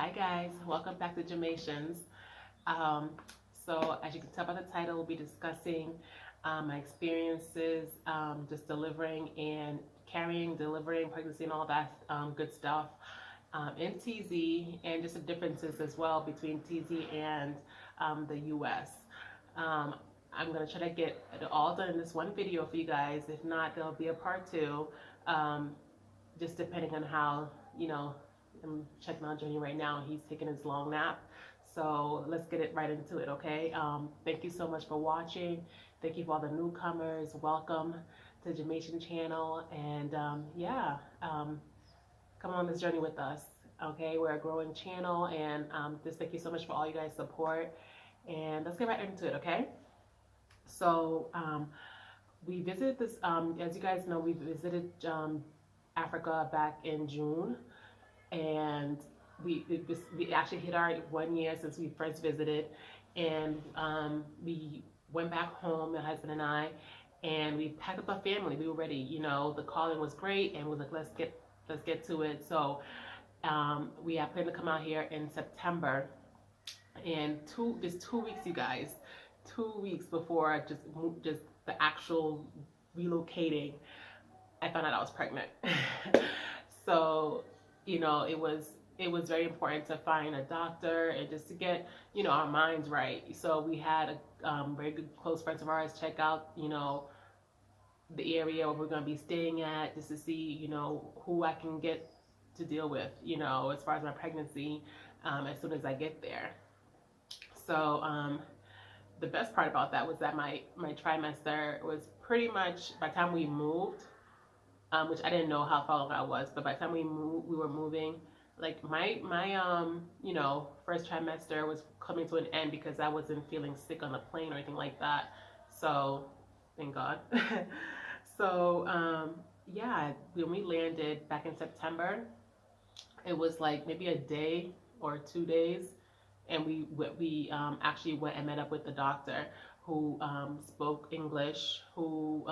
Hi guys, welcome back to Jamaitians. Um, so as you can tell by the title, we'll be discussing my experiences just delivering and carrying, delivering pregnancy and all that good stuff in TZ, and just the differences as well between TZ and the US. Um, I'm going to try to get it all done in this one video for you guys. If not, there'll be a part two, um, just depending on how, you know, I'm checking on Johnny right now. He's taking his long nap. So let's get it right into it, okay? Thank you so much for watching. Thank you for all the newcomers. Welcome to the Jamaican channel. And come on this journey with us, okay? We're a growing channel, and just thank you so much for all you guys' support. And let's get right into it, okay? So we visited this, as you guys know, we visited Africa back in June, and we actually hit our 1 year since we first visited, and we went back home, my husband and I, and we packed up our family. We were ready, you know, the calling was great, and we was like, let's get to it. So we had planned to come out here in September, and just 2 weeks, you guys, 2 weeks before just the actual relocating, I found out I was pregnant. So, you know, it was very important to find a doctor and just to get, you know, our minds right. So we had a very good close friends of ours check out, you know, the area where we're going to be staying at, just to see, you know, who I can get to deal with, you know, as far as my pregnancy, as soon as I get there. So the best part about that was that my trimester was pretty much, by the time we moved, which I didn't know how far along I was, but by the time we were moving, like my you know, first trimester was coming to an end because I wasn't feeling sick on the plane or anything like that. So thank God. So yeah, when we landed back in September, it was like maybe a day or 2 days, and we actually went and met up with the doctor who spoke English, who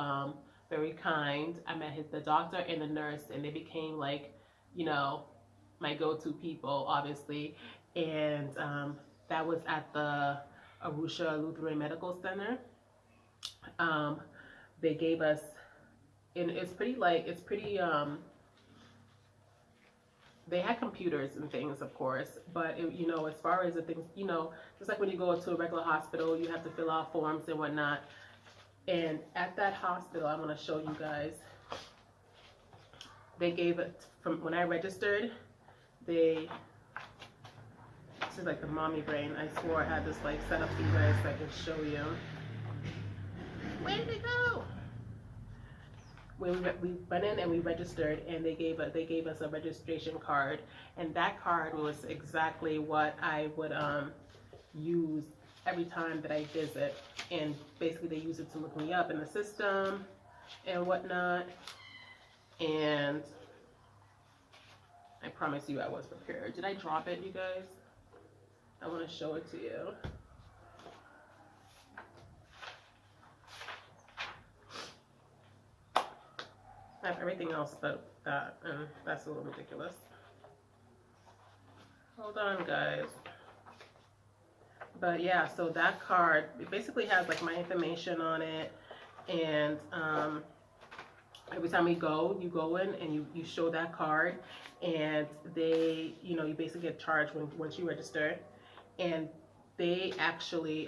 very kind. I met the doctor and the nurse, and they became like, you know, my go-to people, obviously. And that was at the Arusha Lutheran Medical Center. They gave us, and it's pretty they had computers and things, of course, but it, you know, as far as the things, you know, just like when you go to a regular hospital, you have to fill out forms and whatnot. And at that hospital, I'm going to show you guys, they gave it, from when I registered, this is like the mommy brain. I swore I had this like set up for you guys so I can show you. Where did it go? When we went in and we registered, and they gave us a registration card, and that card was exactly what I would use every time that I visit. And basically they use it to look me up in the system and whatnot. And I promise you I was prepared. Did I drop it, you guys? I want to show it to you. I have everything else but that, and that's a little ridiculous. Hold on, guys. But yeah, so that card, it basically has like my information on it, and every time we go, you go in and you show that card, and they, you know, you basically get charged once you register, and they actually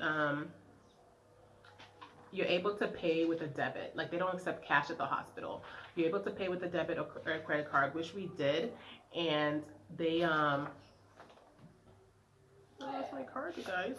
you're able to pay with a debit. Like, they don't accept cash at the hospital. You're able to pay with a debit or a credit card, which we did, and they oh, that's my card, you guys.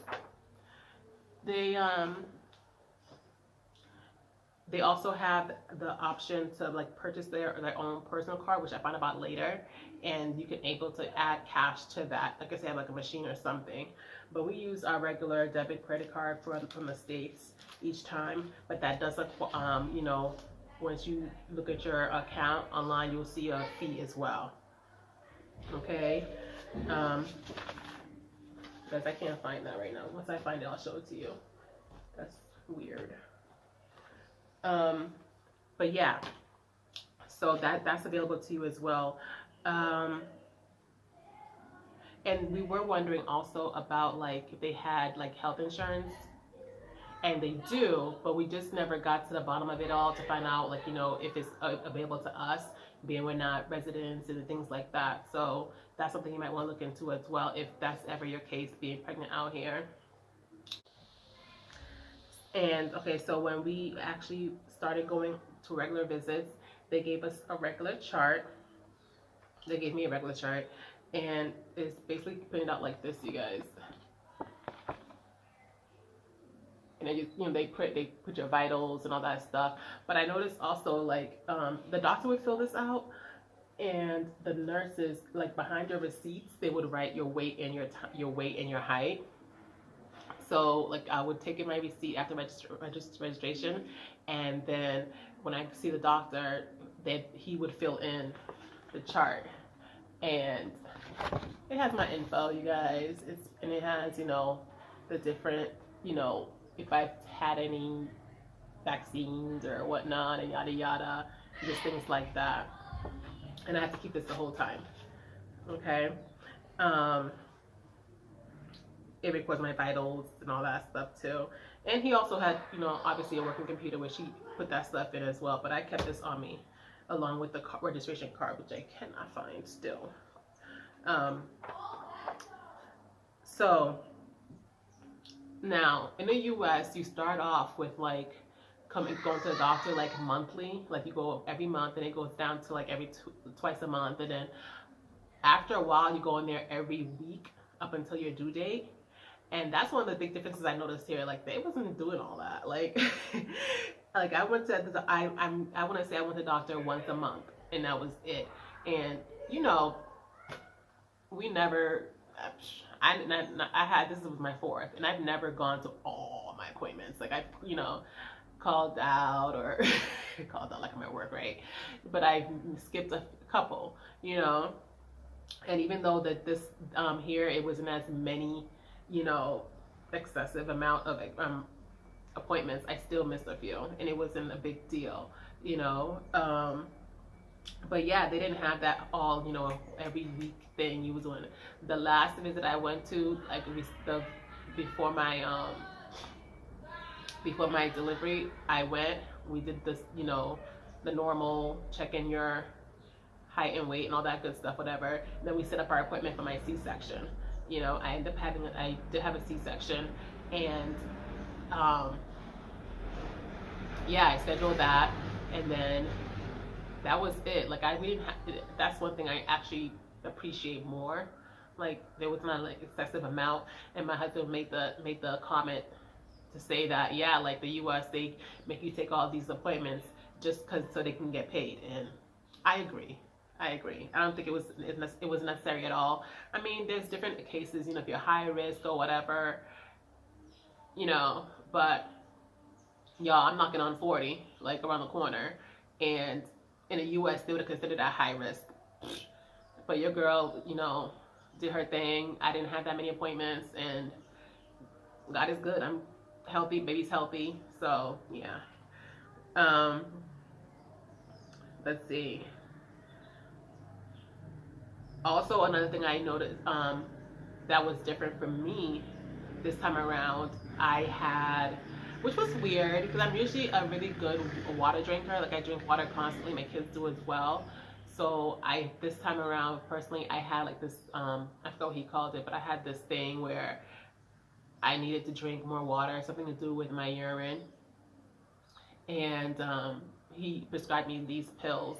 They also have the option to like purchase their own personal card, which I found about later, and you can able to add cash to that. Like I said, like a machine or something. But we use our regular debit credit card from the States each time. But that doesn't, you know, once you look at your account online, you'll see a fee as well. Okay. Because I can't find that right now. Once I find it, I'll show it to you. That's weird. But yeah, so that's available to you as well. And we were wondering also about like if they had like health insurance, and they do, but we just never got to the bottom of it all to find out like, you know, if it's available to us, being we're not residents and things like that. So that's something you might want to look into as well if that's ever your case, being pregnant out here. And okay, so when we actually started going to regular visits, they gave us a regular chart. They gave me a regular chart, and it's basically printed out like this, you guys. And then you know they put your vitals and all that stuff. But I noticed also like the doctor would fill this out, and the nurses like behind your receipts they would write your weight and your weight and your height. So like I would take in my receipt after registration, and then when I see the doctor, that he would fill in the chart, and it has my info, you guys. And it has, you know, the different, you know, if I've had any vaccines or whatnot and yada yada, just things like that. And I have to keep this the whole time. Okay. Um, it records my vitals and all that stuff too. And he also had, you know, obviously a working computer which he put that stuff in as well. But I kept this on me along with the registration card, which I cannot find still. Um, so now in the US, you start off with like going to the doctor like monthly, like you go every month, and it goes down to like twice a month, and then after a while you go in there every week up until your due date. And that's one of the big differences I noticed here. Like they wasn't doing all that. Like, like I went to I want to say I went to the doctor once a month, and that was it. And you know, we never. I had this was my fourth, and I've never gone to all my appointments. Like I, you know, called out or called out like I'm at work, right? But I skipped a couple, you know. And even though that this here it wasn't as many, you know, excessive amount of appointments, I still missed a few, and it wasn't a big deal, you know. But yeah, they didn't have that all, you know, every week thing you was doing. The last visit I went to, like before my delivery, I went. We did this, you know, the normal check in your height and weight and all that good stuff, whatever. And then we set up our appointment for my C-section. You know, I did have a C-section, and yeah, I scheduled that, and then that was it. Like we didn't have, that's one thing I actually appreciate more. Like there was not like excessive amount, and my husband made the comment to say that yeah, like the U.S. they make you take all these appointments just cause so they can get paid, and I agree. I don't think it was necessary at all. I mean, there's different cases, you know, if you're high risk or whatever, you know, but y'all, I'm knocking on 40, like around the corner, and in the U.S. they would have considered that high risk. But your girl, you know, did her thing. I didn't have that many appointments, and God is good. I'm healthy, baby's healthy, so yeah. Let's see. Also, another thing I noticed that was different for me this time around, I had, which was weird because I'm usually a really good water drinker. Like I drink water constantly. My kids do as well. So this time around, personally, I had like this, I forgot what he called it, but I had this thing where I needed to drink more water, something to do with my urine. And he prescribed me these pills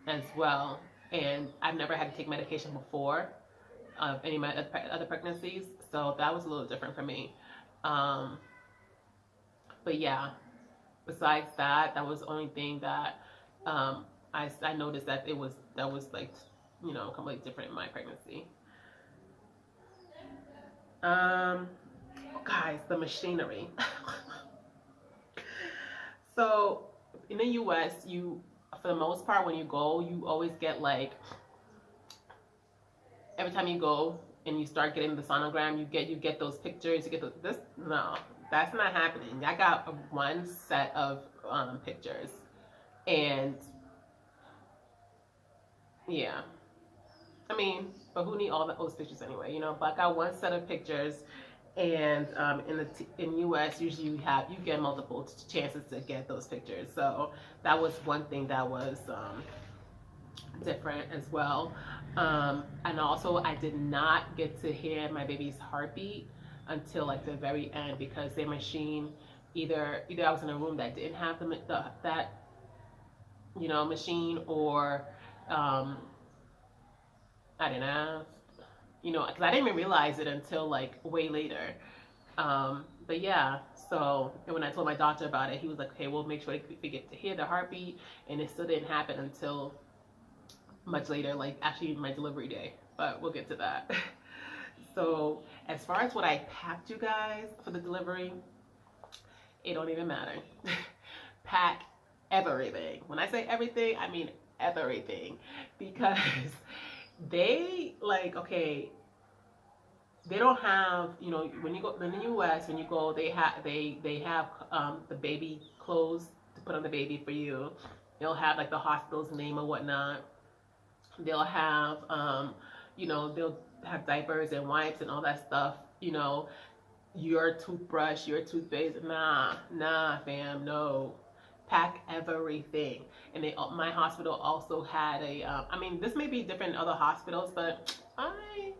as well. And I've never had to take medication before of any of my other pregnancies, so that was a little different for me. But yeah, besides that, that was the only thing that I noticed that that was like, you know, completely different in my pregnancy. Guys, the machinery. So in the U.S., for the most part, when you go, you always get like, every time you go and you start getting the sonogram, you get those pictures. You get this. No, that's not happening. I got one set of pictures, and yeah, I mean, but who need all those pictures anyway, you know? But I got one set of pictures, and in US, usually you get multiple chances to get those pictures. So that was one thing that was different as well. And also, I did not get to hear my baby's heartbeat until like the very end because their machine either I was in a room that didn't have that machine, or um, I don't know, because I didn't even realize it until like way later. But yeah, so and when I told my doctor about it, he was like, "Okay, we'll make sure we get to hear the heartbeat," and it still didn't happen until much later, like actually my delivery day. But we'll get to that. So as far as what I packed, you guys, for the delivery, it don't even matter. Pack everything. When I say everything, I mean everything, because they like, okay, they don't have, when you go in the US, when you go, they have the baby clothes to put on the baby for you. They'll have like the hospital's name or whatnot. They'll have they'll have diapers and wipes and all that stuff. Your toothbrush, your toothpaste. Nah, fam, no. Pack everything. And my hospital also had I mean, this may be different in other hospitals, but I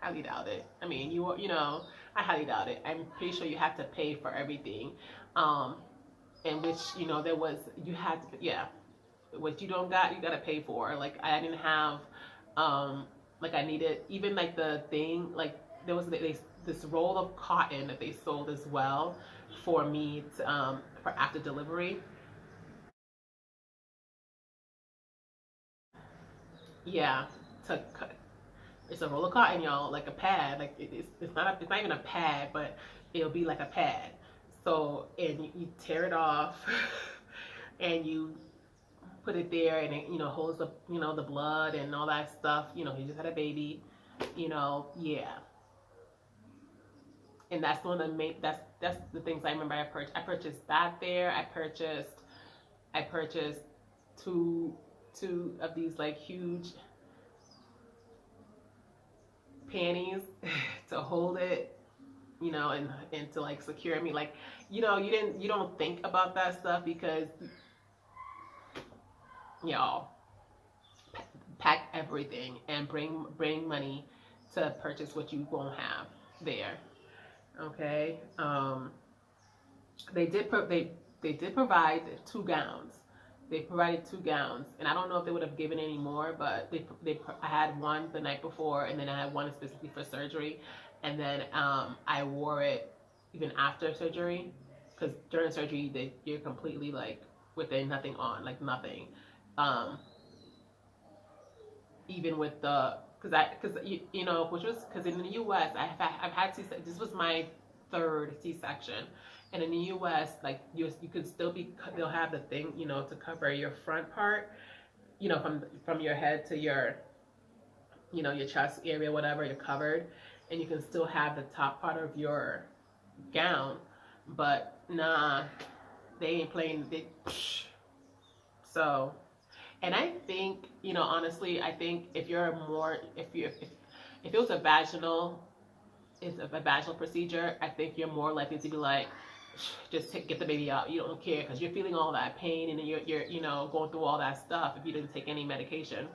highly doubt it. I mean, I highly doubt it. I'm pretty sure you have to pay for everything. In which, there was, you had to, yeah, what you don't got, you got to pay for. Like, I didn't have, like, I needed, even like the thing, like, there was this roll of cotton that they sold as well for me to, for after delivery. Yeah, to cut. It's a roll of cotton, y'all, like a pad. Like it's not even a pad, but it'll be like a pad. So and you tear it off, and you put it there, and it holds the the blood and all that stuff. He just had a baby. Yeah. And that's one of the main. That's the things I remember. I purchased that there. I purchased two of these like huge panties to hold it, and to like secure me. Like, you don't think about that stuff because y'all pack everything and bring money to purchase what you won't have there. Okay. They did provide 2 gowns. They provided 2 gowns, and I don't know if they would have given any more, but I had one the night before, and then I had one specifically for surgery, and then I wore it even after surgery, because during surgery you're completely like with nothing on, like nothing, um, even with the because which was because in the U.S. I've had this was my third C-section. And in the U.S., like you could still be, they'll have the thing, to cover your front part, from your head to your, your chest area, whatever, you're covered, and you can still have the top part of your gown, but nah, they ain't playing. So, and I think, honestly, I think if it was a vaginal, it's a vaginal procedure, I think you're more likely to be like, just get the baby out. You don't care because you're feeling all that pain, and you're going through all that stuff if you didn't take any medication.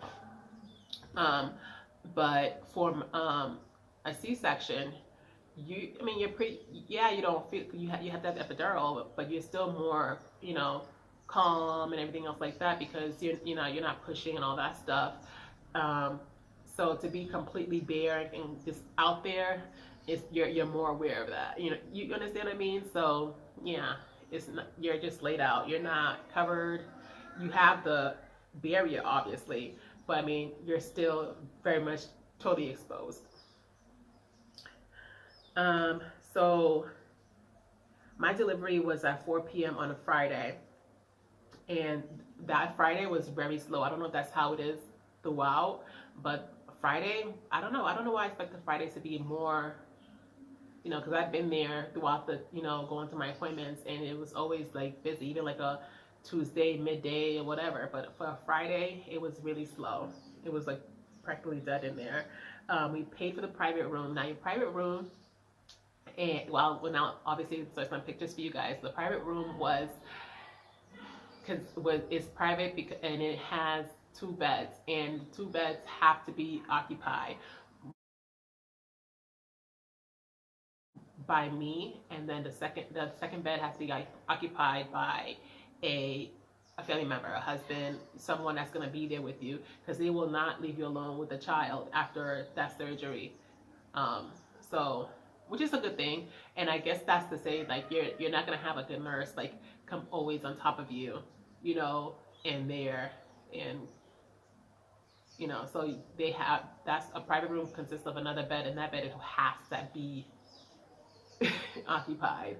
But for a C-section, you're pretty, yeah, you don't feel, you have that epidural, but you're still more, calm and everything else like that, because you're not pushing and all that stuff. So to be completely bare and just out there, you're more aware of that. You understand what I mean? So yeah, it's not, you're just laid out. You're not covered. You have the barrier, obviously, but I mean, you're still very much totally exposed. So my delivery was at 4 p.m. on a Friday, and that Friday was very slow. I don't know if that's how it is throughout, but Friday, I don't know. I don't know why I expected Fridays to be more, because I've been there throughout the, going to my appointments, and it was always like busy, even like a Tuesday midday or whatever. But for a Friday, it was really slow. It was like practically dead in there. We paid for the private room. Now your private room, and well, now obviously so some pictures for you guys. The private room is private because, and it has 2 beds, and 2 beds have to be occupied by me, and then the second bed has to be occupied by a a family member, a husband, someone that's going to be there with you, because they will not leave you alone with the child after that surgery. Um, so, which is a good thing, and I guess that's to say like you're not going to have a good nurse like come always on top of you, you know, and there and so they have that's a private room consists of another bed, and that bed has to be occupied.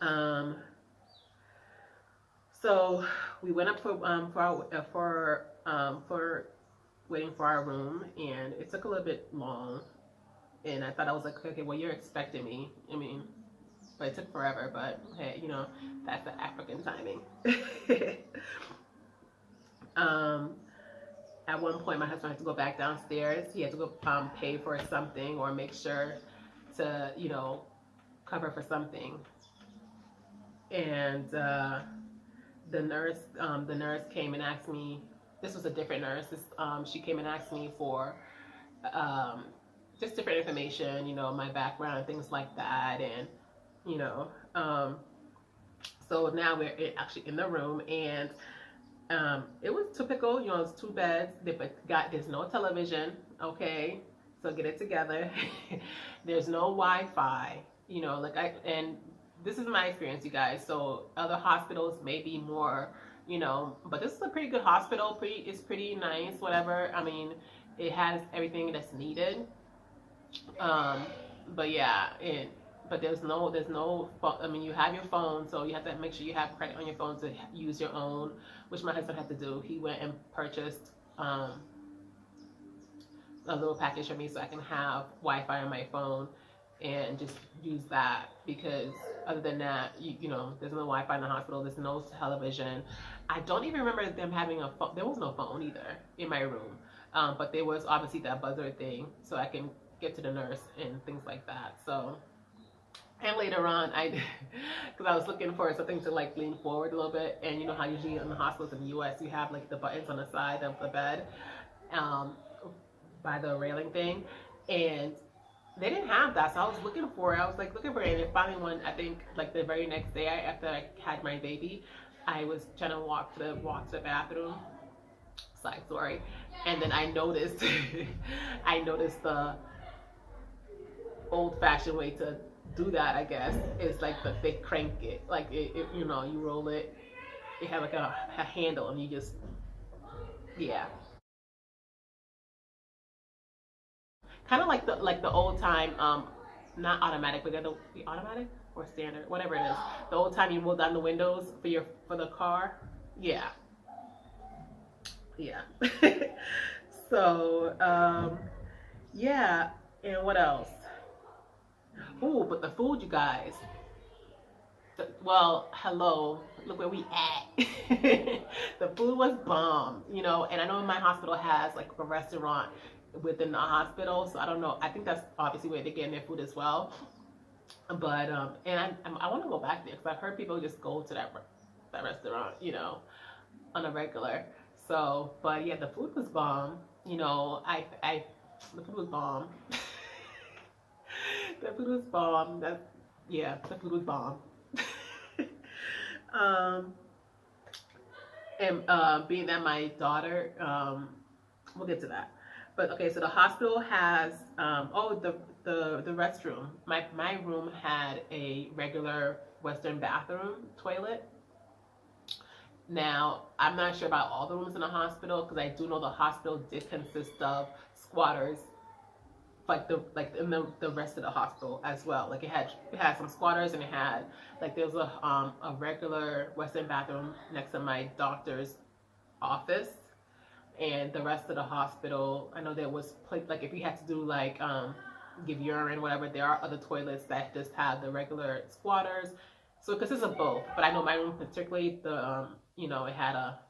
Um, so we went up for waiting for our room, and it took a little bit long. And I thought I was like, okay, well, you're expecting me. I mean, but it took forever. But hey, that's the African timing. um, at one point, my husband had to go back downstairs. He had to go pay for something or make sure to cover for something. And the nurse came and asked me. This was a different nurse. She came and asked me for just different information, my background, things like that, and you know. So now we're actually in the room, and it was typical, it's 2 beds, but there's no television, okay? So get it together. There's no Wi-Fi, and this is my experience, you guys. So other hospitals may be more, but this is a pretty good hospital. It's pretty nice, whatever. I mean, it has everything that's needed. But yeah, but there's no phone. I mean, you have your phone, so you have to make sure you have credit on your phone to use your own, which my husband had to do. He went and purchased a little package for me so I can have Wi-Fi on my phone and just use that, because other than that, there's no Wi-Fi in the hospital. There's no television. I don't even remember them having a phone. There was no phone either in my room, but there was obviously that buzzer thing, so I can get to the nurse and things like that. So, and later on, because I was looking for something to like lean forward a little bit, and you know how usually in the hospitals in the U.S. you have like the buttons on the side of the bed, by the railing thing, and they didn't have that, so I was looking for it. I was like looking for it, and then finally one, I think like the very next day after I had my baby, I was trying to walk to the bathroom. Side story, and then I noticed the old-fashioned way to do that, I guess, is like they crank it, like you roll it. It had like a handle, and you just yeah. Kind of like the old time, not automatic, but the automatic or standard, whatever it is. The old time you roll down the windows for the car. Yeah, yeah. So yeah, and what else? Oh, but the food, you guys. Well, hello. Look where we at. The food was bomb, and I know my hospital has like a restaurant within the hospital, so I don't know. I think that's obviously where they're getting their food as well. But and I want to go back there because I've heard people just go to that restaurant, on a regular. So, but yeah, the food was bomb. The food was bomb. The food was bomb. The food was bomb. um, and being that my daughter, we'll get to that. But okay, so the hospital has the restroom. My room had a regular Western bathroom toilet. Now I'm not sure about all the rooms in the hospital, because I do know the hospital did consist of squatters, like in the rest of the hospital as well. Like it had some squatters, and it had like there was a regular Western bathroom next to my doctor's office, and the rest of the hospital, I know there was like if you had to do like give urine, whatever, there are other toilets that just have the regular squatters. So it consists of both, but I know my room particularly, it had a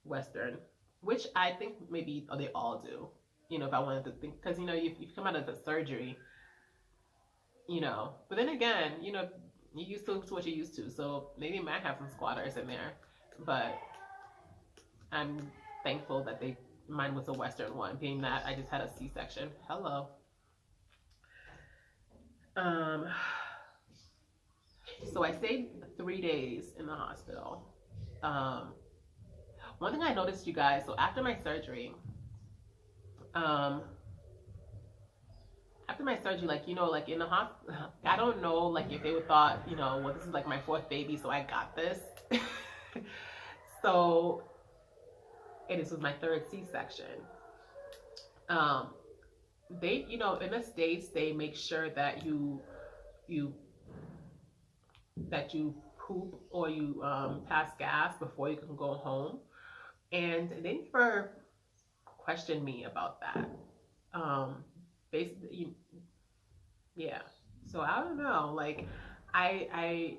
Western. which I think maybe they all do. You know, if I wanted to think, because you know, you come out of the surgery, you know, but then again, you know, you used to what you used to, so maybe it might have some squatters in there, but I'm thankful that mine was a Western one, being that I just had a C-section. Hello. Um, so I stayed 3 days in the hospital. Um, One thing I noticed, you guys, so um, after my surgery, like, you know, like in the hospital, I don't know, like if they would thought, you know, well, this is like my fourth baby, so I got this. So, and this was my third C-section. Um, they, you know, in the States, they make sure that you that you poop or you pass gas before you can go home, and they never questioned me about that. Um, basically, yeah. So I don't know. Like, I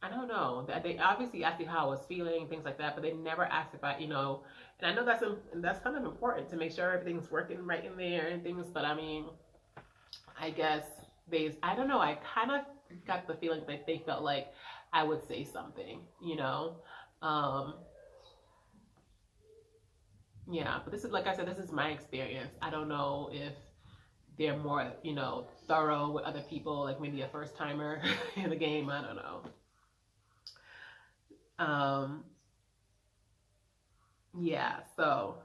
I don't know. They obviously asked me how I was feeling, things like that, but they never asked if I, you know. And I know that's kind of important to make sure everything's working right in there and things. But I mean, I guess I don't know. I kind of got the feeling that they felt like I would say something, you know. Um, yeah, but this is, like I said, this is my experience. I don't know if they're more, you know, thorough with other people, like maybe a first timer in the game. I don't know. Um, yeah, so